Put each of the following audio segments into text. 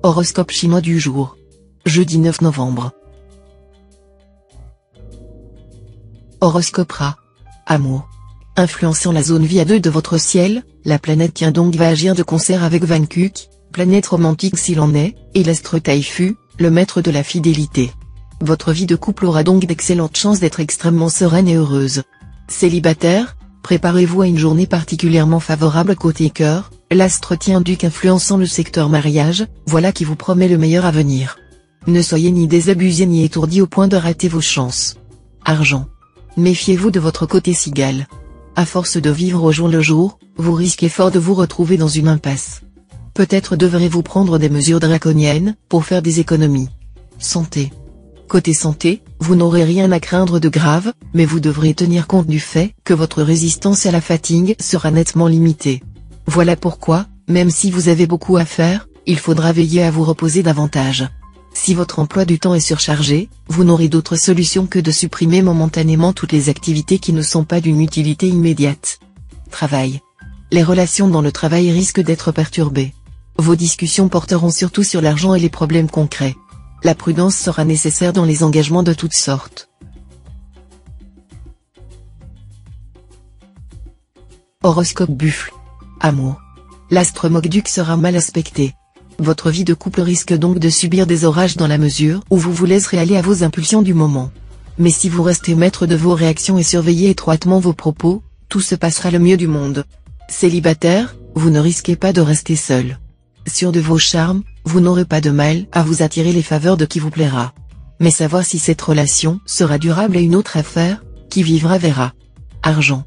Horoscope chinois du jour. Jeudi 9 novembre. Horoscope Rat. Amour. Influençant la zone vie à 2 de votre ciel, la planète Tien donc va agir de concert avec Vankuk, planète romantique s'il en est, et l'astre Taifu, le maître de la fidélité. Votre vie de couple aura donc d'excellentes chances d'être extrêmement sereine et heureuse. Célibataire, préparez-vous à une journée particulièrement favorable côté cœur, l'astre Tien Duc influençant le secteur mariage, voilà qui vous promet le meilleur avenir. Ne soyez ni désabusé ni étourdi au point de rater vos chances. Argent. Méfiez-vous de votre côté cigale. À force de vivre au jour le jour, vous risquez fort de vous retrouver dans une impasse. Peut-être devrez-vous prendre des mesures draconiennes, pour faire des économies. Santé. Côté santé, vous n'aurez rien à craindre de grave, mais vous devrez tenir compte du fait que votre résistance à la fatigue sera nettement limitée. Voilà pourquoi, même si vous avez beaucoup à faire, il faudra veiller à vous reposer davantage. Si votre emploi du temps est surchargé, vous n'aurez d'autre solution que de supprimer momentanément toutes les activités qui ne sont pas d'une utilité immédiate. Travail. Les relations dans le travail risquent d'être perturbées. Vos discussions porteront surtout sur l'argent et les problèmes concrets. La prudence sera nécessaire dans les engagements de toutes sortes. Horoscope Buffle. Amour. L'astre Mokduk sera mal aspecté. Votre vie de couple risque donc de subir des orages dans la mesure où vous vous laisserez aller à vos impulsions du moment. Mais si vous restez maître de vos réactions et surveillez étroitement vos propos, tout se passera le mieux du monde. Célibataire, vous ne risquez pas de rester seul. Sûr de vos charmes, vous n'aurez pas de mal à vous attirer les faveurs de qui vous plaira. Mais savoir si cette relation sera durable est une autre affaire, qui vivra verra. Argent.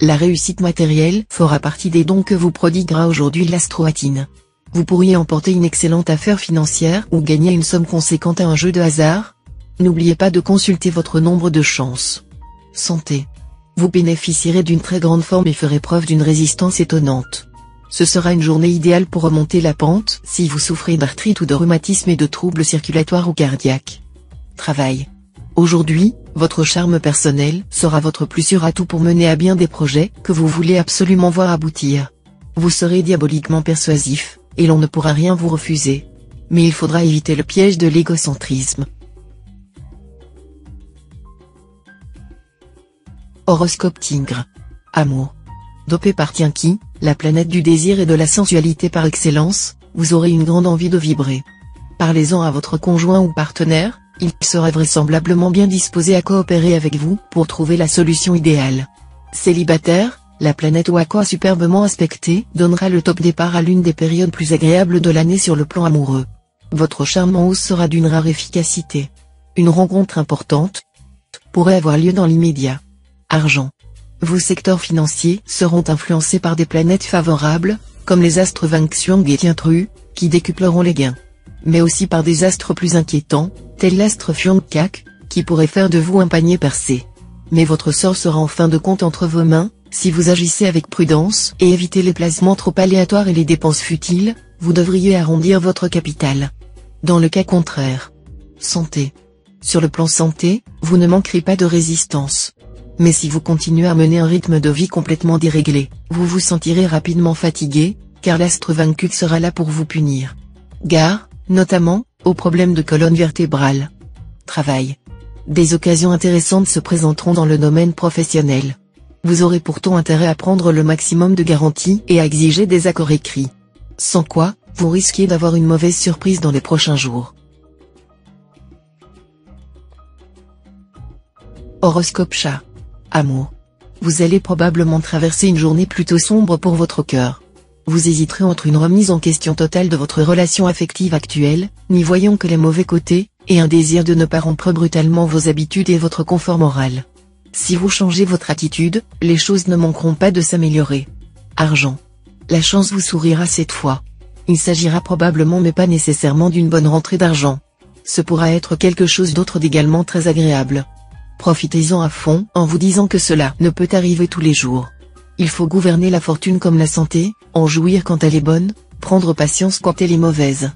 La réussite matérielle fera partie des dons que vous prodiguera aujourd'hui l'astro-Atine. Vous pourriez emporter une excellente affaire financière ou gagner une somme conséquente à un jeu de hasard. N'oubliez pas de consulter votre nombre de chances. Santé. Vous bénéficierez d'une très grande forme et ferez preuve d'une résistance étonnante. Ce sera une journée idéale pour remonter la pente si vous souffrez d'arthrite ou de rhumatisme et de troubles circulatoires ou cardiaques. Travail. Aujourd'hui, votre charme personnel sera votre plus sûr atout pour mener à bien des projets que vous voulez absolument voir aboutir. Vous serez diaboliquement persuasif, et l'on ne pourra rien vous refuser. Mais il faudra éviter le piège de l'égocentrisme. Horoscope Tigre. Amour. Dopé par Tienki, la planète du désir et de la sensualité par excellence, vous aurez une grande envie de vibrer. Parlez-en à votre conjoint ou partenaire, il sera vraisemblablement bien disposé à coopérer avec vous pour trouver la solution idéale. Célibataire, la planète Wako superbement aspectée donnera le top départ à l'une des périodes plus agréables de l'année sur le plan amoureux. Votre charme en hausse sera d'une rare efficacité. Une rencontre importante pourrait avoir lieu dans l'immédiat. Argent. Vos secteurs financiers seront influencés par des planètes favorables, comme les astres Vanxiang et Tientru, qui décupleront les gains. Mais aussi par des astres plus inquiétants, tels l'astre Fiongkak, qui pourrait faire de vous un panier percé. Mais votre sort sera en fin de compte entre vos mains, si vous agissez avec prudence et évitez les placements trop aléatoires et les dépenses futiles, vous devriez arrondir votre capital. Dans le cas contraire. Santé. Sur le plan santé, vous ne manquerez pas de résistance. Mais si vous continuez à mener un rythme de vie complètement déréglé, vous vous sentirez rapidement fatigué, car l'astre Vankuk sera là pour vous punir. Gare, notamment, aux problèmes de colonne vertébrale. Travail. Des occasions intéressantes se présenteront dans le domaine professionnel. Vous aurez pourtant intérêt à prendre le maximum de garanties et à exiger des accords écrits. Sans quoi, vous risquez d'avoir une mauvaise surprise dans les prochains jours. Horoscope Chat. Amour. Vous allez probablement traverser une journée plutôt sombre pour votre cœur. Vous hésiterez entre une remise en question totale de votre relation affective actuelle, n'y voyant que les mauvais côtés, et un désir de ne pas rompre brutalement vos habitudes et votre confort moral. Si vous changez votre attitude, les choses ne manqueront pas de s'améliorer. Argent. La chance vous sourira cette fois. Il s'agira probablement mais pas nécessairement d'une bonne rentrée d'argent. Ce pourra être quelque chose d'autre d'également très agréable. Profitez-en à fond en vous disant que cela ne peut arriver tous les jours. Il faut gouverner la fortune comme la santé, en jouir quand elle est bonne, prendre patience quand elle est mauvaise.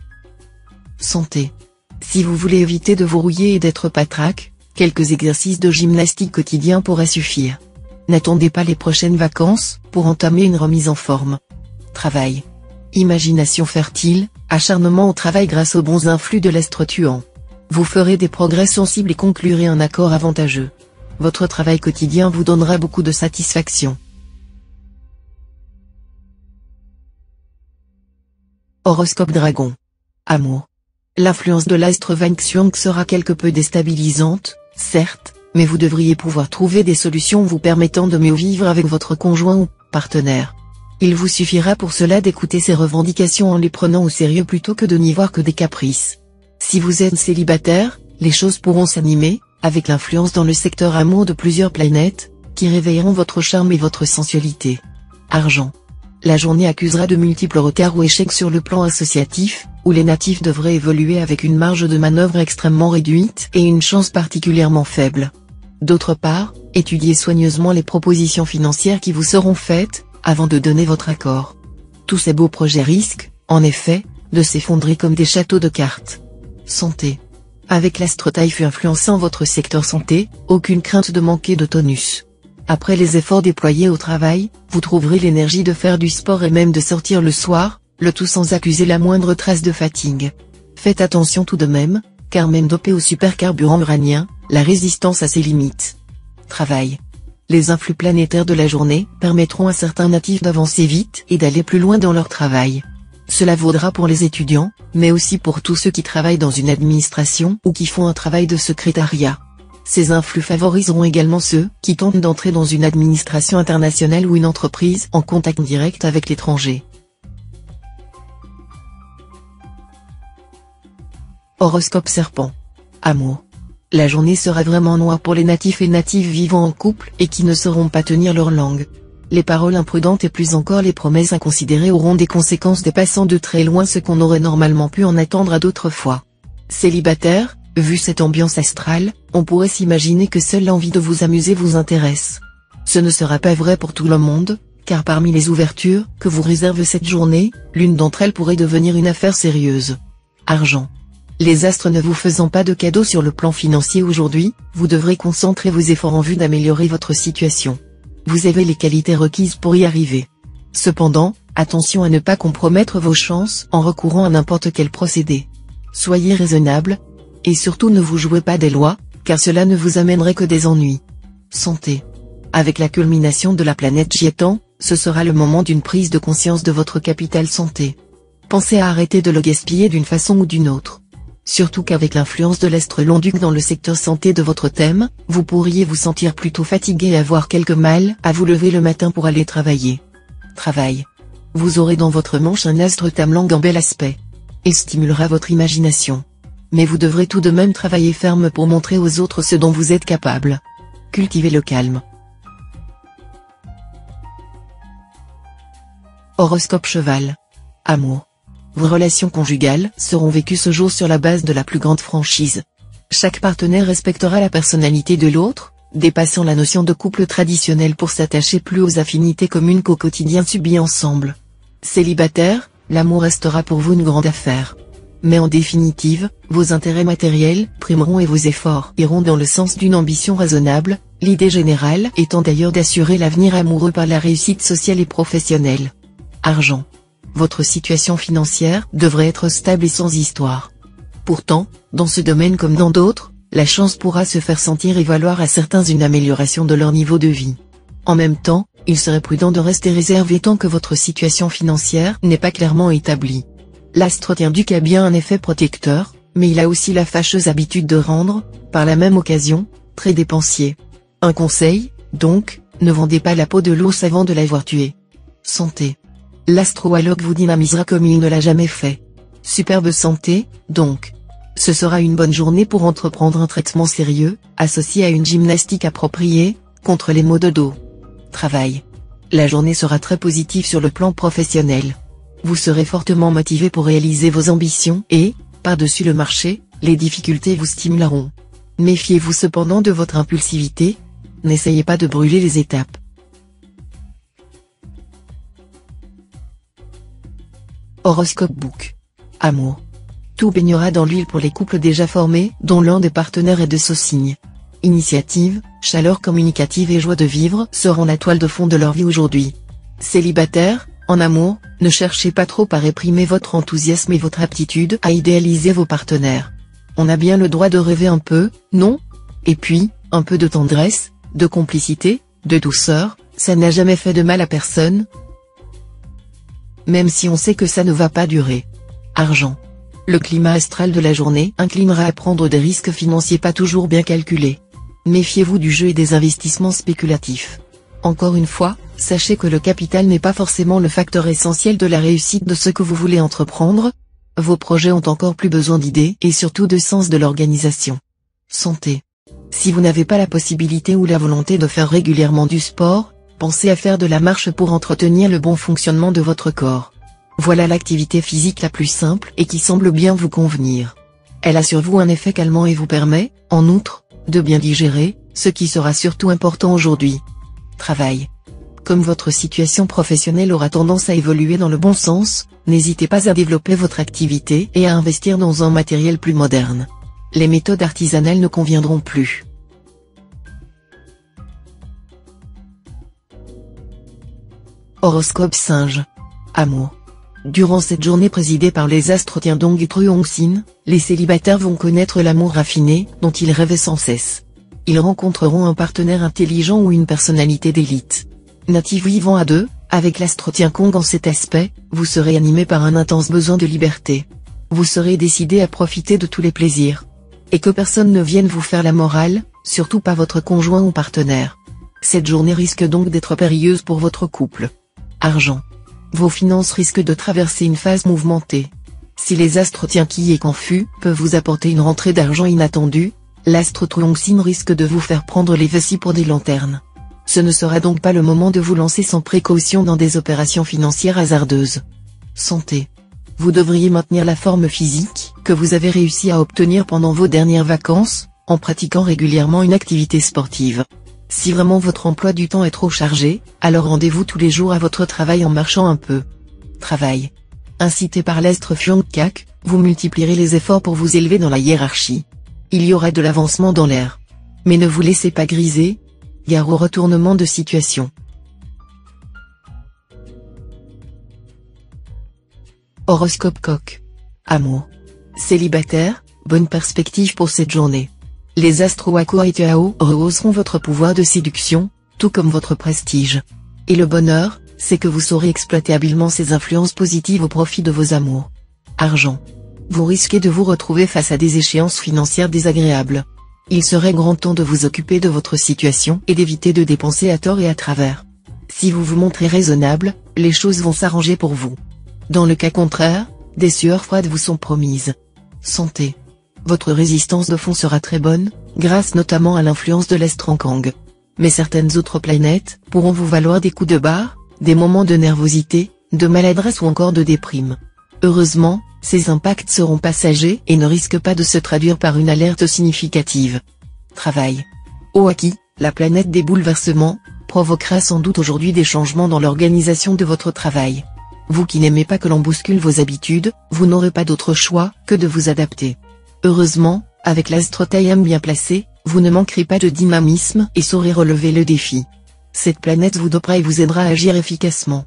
Santé. Si vous voulez éviter de vous rouiller et d'être patraque, quelques exercices de gymnastique quotidien pourraient suffire. N'attendez pas les prochaines vacances pour entamer une remise en forme. Travail. Imagination fertile, Acharnement au travail grâce aux bons influx de l'astre tuant. Vous ferez des progrès sensibles et conclurez un accord avantageux. Votre travail quotidien vous donnera beaucoup de satisfaction. Horoscope Dragon. Amour. L'influence de l'astre Wang-Xiong sera quelque peu déstabilisante, certes, mais vous devriez pouvoir trouver des solutions vous permettant de mieux vivre avec votre conjoint ou partenaire. Il vous suffira pour cela d'écouter ses revendications en les prenant au sérieux plutôt que de n'y voir que des caprices. Si vous êtes célibataire, les choses pourront s'animer, avec l'influence dans le secteur amour de plusieurs planètes, qui réveilleront votre charme et votre sensualité. Argent. La journée accusera de multiples retards ou échecs sur le plan associatif, où les natifs devraient évoluer avec une marge de manœuvre extrêmement réduite et une chance particulièrement faible. D'autre part, étudiez soigneusement les propositions financières qui vous seront faites, avant de donner votre accord. Tous ces beaux projets risquent, en effet, de s'effondrer comme des châteaux de cartes. Santé. Avec l'astre Taïfu influençant votre secteur santé, aucune crainte de manquer de tonus. Après les efforts déployés au travail, vous trouverez l'énergie de faire du sport et même de sortir le soir, le tout sans accuser la moindre trace de fatigue. Faites attention tout de même, car même dopé au supercarburant uranien, la résistance a ses limites. Travail. Les influx planétaires de la journée permettront à certains natifs d'avancer vite et d'aller plus loin dans leur travail. Cela vaudra pour les étudiants, mais aussi pour tous ceux qui travaillent dans une administration ou qui font un travail de secrétariat. Ces influx favoriseront également ceux qui tentent d'entrer dans une administration internationale ou une entreprise en contact direct avec l'étranger. Horoscope Serpent. Amour. La journée sera vraiment noire pour les natifs et natives vivant en couple et qui ne sauront pas tenir leur langue. Les paroles imprudentes et plus encore les promesses inconsidérées auront des conséquences dépassant de très loin ce qu'on aurait normalement pu en attendre à d'autres fois. Célibataire, vu cette ambiance astrale, on pourrait s'imaginer que seule l'envie de vous amuser vous intéresse. Ce ne sera pas vrai pour tout le monde, car parmi les ouvertures que vous réserve cette journée, l'une d'entre elles pourrait devenir une affaire sérieuse. Argent. Les astres ne vous faisant pas de cadeaux sur le plan financier aujourd'hui, vous devrez concentrer vos efforts en vue d'améliorer votre situation. Vous avez les qualités requises pour y arriver. Cependant, attention à ne pas compromettre vos chances en recourant à n'importe quel procédé. Soyez raisonnable, et surtout ne vous jouez pas des lois, car cela ne vous amènerait que des ennuis. Santé. Avec la culmination de la planète Jiétan, ce sera le moment d'une prise de conscience de votre capital santé. Pensez à arrêter de le gaspiller d'une façon ou d'une autre. Surtout qu'avec l'influence de l'astre Long-Duc dans le secteur santé de votre thème, vous pourriez vous sentir plutôt fatigué et avoir quelque mal à vous lever le matin pour aller travailler. Travail. Vous aurez dans votre manche un astre Tamlang en bel aspect. Il stimulera votre imagination. Mais vous devrez tout de même travailler ferme pour montrer aux autres ce dont vous êtes capable. Cultivez le calme. Horoscope Cheval. Amour. Vos relations conjugales seront vécues ce jour sur la base de la plus grande franchise. Chaque partenaire respectera la personnalité de l'autre, dépassant la notion de couple traditionnel pour s'attacher plus aux affinités communes qu'au quotidien subi ensemble. Célibataire, l'amour restera pour vous une grande affaire. Mais en définitive, vos intérêts matériels primeront et vos efforts iront dans le sens d'une ambition raisonnable, l'idée générale étant d'ailleurs d'assurer l'avenir amoureux par la réussite sociale et professionnelle. Argent. Votre situation financière devrait être stable et sans histoire. Pourtant, dans ce domaine comme dans d'autres, la chance pourra se faire sentir et valoir à certains une amélioration de leur niveau de vie. En même temps, il serait prudent de rester réservé tant que votre situation financière n'est pas clairement établie. L'astre Duc a bien un effet protecteur, mais il a aussi la fâcheuse habitude de rendre, par la même occasion, très dépensier. Un conseil, donc, ne vendez pas la peau de l'ours avant de l'avoir tué. Santé. L'astro-alloc vous dynamisera comme il ne l'a jamais fait. Superbe santé, donc. Ce sera une bonne journée pour entreprendre un traitement sérieux, associé à une gymnastique appropriée, contre les maux de dos. Travail. La journée sera très positive sur le plan professionnel. Vous serez fortement motivé pour réaliser vos ambitions et, par-dessus le marché, les difficultés vous stimuleront. Méfiez-vous cependant de votre impulsivité. N'essayez pas de brûler les étapes. Horoscope Book. Amour. Tout baignera dans l'huile pour les couples déjà formés, dont l'un des partenaires est de ce signe. Initiative, chaleur communicative et joie de vivre seront la toile de fond de leur vie aujourd'hui. Célibataire, En amour, ne cherchez pas trop à réprimer votre enthousiasme et votre aptitude à idéaliser vos partenaires. On a bien le droit de rêver un peu, non? Et puis, un peu de tendresse, de complicité, de douceur, ça n'a jamais fait de mal à personne. Même si on sait que ça ne va pas durer. Argent. Le climat astral de la journée inclinera à prendre des risques financiers pas toujours bien calculés. Méfiez-vous du jeu et des investissements spéculatifs. Encore une fois, sachez que le capital n'est pas forcément le facteur essentiel de la réussite de ce que vous voulez entreprendre. Vos projets ont encore plus besoin d'idées et surtout de sens de l'organisation. Santé. Si vous n'avez pas la possibilité ou la volonté de faire régulièrement du sport, pensez à faire de la marche pour entretenir le bon fonctionnement de votre corps. Voilà l'activité physique la plus simple et qui semble bien vous convenir. Elle a sur vous un effet calmant et vous permet, en outre, de bien digérer, ce qui sera surtout important aujourd'hui. Travail. Comme votre situation professionnelle aura tendance à évoluer dans le bon sens, n'hésitez pas à développer votre activité et à investir dans un matériel plus moderne. Les méthodes artisanales ne conviendront plus. Horoscope Singe. Amour. Durant cette journée présidée par les astres Tiandong et Truong-sin, les célibataires vont connaître l'amour raffiné, dont ils rêvaient sans cesse. Ils rencontreront un partenaire intelligent ou une personnalité d'élite. Natif vivant à deux, avec l'astre Tiankong en cet aspect, vous serez animé par un intense besoin de liberté. Vous serez décidé à profiter de tous les plaisirs. Et que personne ne vienne vous faire la morale, surtout pas votre conjoint ou partenaire. Cette journée risque donc d'être périlleuse pour votre couple. Argent. Vos finances risquent de traverser une phase mouvementée. Si les astres Tianqi et Confus peuvent vous apporter une rentrée d'argent inattendue, l'astre Truong-sin risque de vous faire prendre les vessies pour des lanternes. Ce ne sera donc pas le moment de vous lancer sans précaution dans des opérations financières hasardeuses. Santé. Vous devriez maintenir la forme physique que vous avez réussi à obtenir pendant vos dernières vacances, en pratiquant régulièrement une activité sportive. Si vraiment votre emploi du temps est trop chargé, alors rendez-vous tous les jours à votre travail en marchant un peu. Travail. Incité par l'astre Fuang-Kak, vous multiplierez les efforts pour vous élever dans la hiérarchie. Il y aura de l'avancement dans l'air. Mais ne vous laissez pas griser. Gare au retournement de situation. Horoscope Coq. Amour. Célibataire, bonne perspective pour cette journée. Les astres Wako et Tiao rehausseront votre pouvoir de séduction, tout comme votre prestige. Et le bonheur, c'est que vous saurez exploiter habilement ces influences positives au profit de vos amours. Argent. Vous risquez de vous retrouver face à des échéances financières désagréables. Il serait grand temps de vous occuper de votre situation et d'éviter de dépenser à tort et à travers. Si vous vous montrez raisonnable, les choses vont s'arranger pour vous. Dans le cas contraire, des sueurs froides vous sont promises. Santé. Votre résistance de fond sera très bonne, grâce notamment à l'influence de l'astre Kang. Mais certaines autres planètes pourront vous valoir des coups de barre, des moments de nervosité, de maladresse ou encore de déprime. Heureusement, ces impacts seront passagers et ne risquent pas de se traduire par une alerte significative. Travail. Oaki, la planète des bouleversements, provoquera sans doute aujourd'hui des changements dans l'organisation de votre travail. Vous qui n'aimez pas que l'on bouscule vos habitudes, vous n'aurez pas d'autre choix que de vous adapter. Heureusement, avec l'astre Taiyam bien placé, vous ne manquerez pas de dynamisme et saurez relever le défi. Cette planète vous dopera et vous aidera à agir efficacement.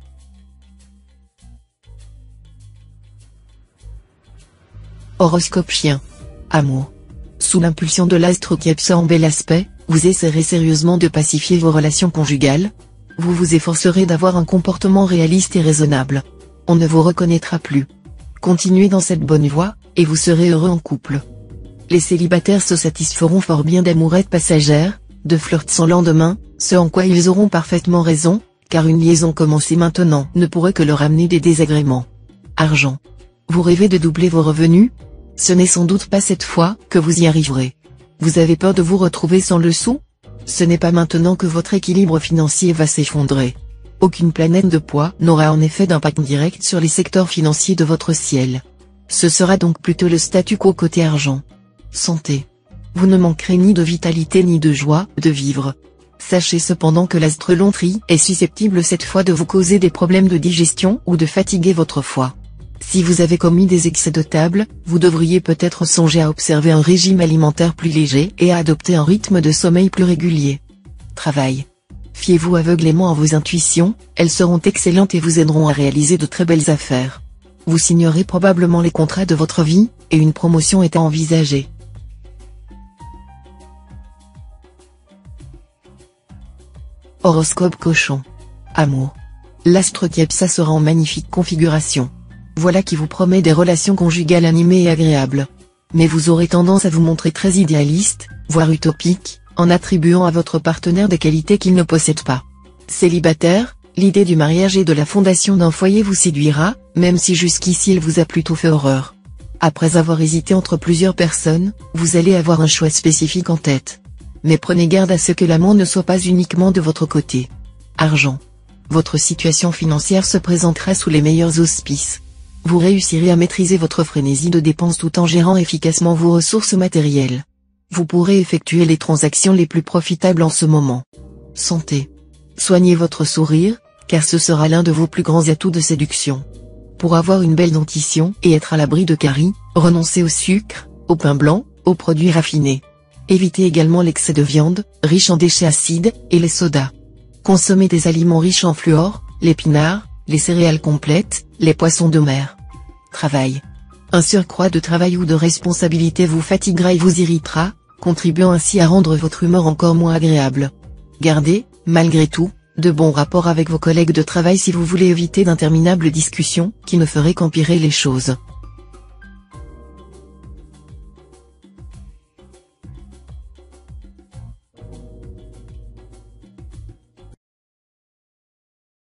Horoscope Chien. Amour. Sous l'impulsion de l'astre qui absorbe bel aspect, vous essaierez sérieusement de pacifier vos relations conjugales. Vous vous efforcerez d'avoir un comportement réaliste et raisonnable. On ne vous reconnaîtra plus. Continuez dans cette bonne voie, et vous serez heureux en couple. Les célibataires se satisferont fort bien d'amourettes passagères, de flirts sans lendemain, ce en quoi ils auront parfaitement raison, car une liaison commencée maintenant ne pourrait que leur amener des désagréments. Argent. Vous rêvez de doubler vos revenus? Ce n'est sans doute pas cette fois que vous y arriverez. Vous avez peur de vous retrouver sans le sou? Ce n'est pas maintenant que votre équilibre financier va s'effondrer. Aucune planète de poids n'aura en effet d'impact direct sur les secteurs financiers de votre ciel. Ce sera donc plutôt le statu quo côté argent. Santé. Vous ne manquerez ni de vitalité ni de joie de vivre. Sachez cependant que l'astre Lontri est susceptible cette fois de vous causer des problèmes de digestion ou de fatiguer votre foie. Si vous avez commis des excès de table, vous devriez peut-être songer à observer un régime alimentaire plus léger et à adopter un rythme de sommeil plus régulier. Travail. Fiez-vous aveuglément à vos intuitions, elles seront excellentes et vous aideront à réaliser de très belles affaires. Vous signerez probablement les contrats de votre vie, et une promotion est à envisager. Horoscope Cochon. Amour. L'astre Kepsa sera en magnifique configuration. Voilà qui vous promet des relations conjugales animées et agréables. Mais vous aurez tendance à vous montrer très idéaliste, voire utopique, en attribuant à votre partenaire des qualités qu'il ne possède pas. Célibataire, l'idée du mariage et de la fondation d'un foyer vous séduira, même si jusqu'ici il vous a plutôt fait horreur. Après avoir hésité entre plusieurs personnes, vous allez avoir un choix spécifique en tête. Mais prenez garde à ce que l'amour ne soit pas uniquement de votre côté. Argent. Votre situation financière se présentera sous les meilleurs auspices. Vous réussirez à maîtriser votre frénésie de dépenses tout en gérant efficacement vos ressources matérielles. Vous pourrez effectuer les transactions les plus profitables en ce moment. Santé. Soignez votre sourire, car ce sera l'un de vos plus grands atouts de séduction. Pour avoir une belle dentition et être à l'abri de caries, renoncez au sucre, au pain blanc, aux produits raffinés. Évitez également l'excès de viande, riche en déchets acides, et les sodas. Consommez des aliments riches en fluor, l'épinard, les céréales complètes, les poissons de mer. Travail. Un surcroît de travail ou de responsabilité vous fatiguera et vous irritera, contribuant ainsi à rendre votre humeur encore moins agréable. Gardez, malgré tout, de bons rapports avec vos collègues de travail si vous voulez éviter d'interminables discussions qui ne feraient qu'empirer les choses.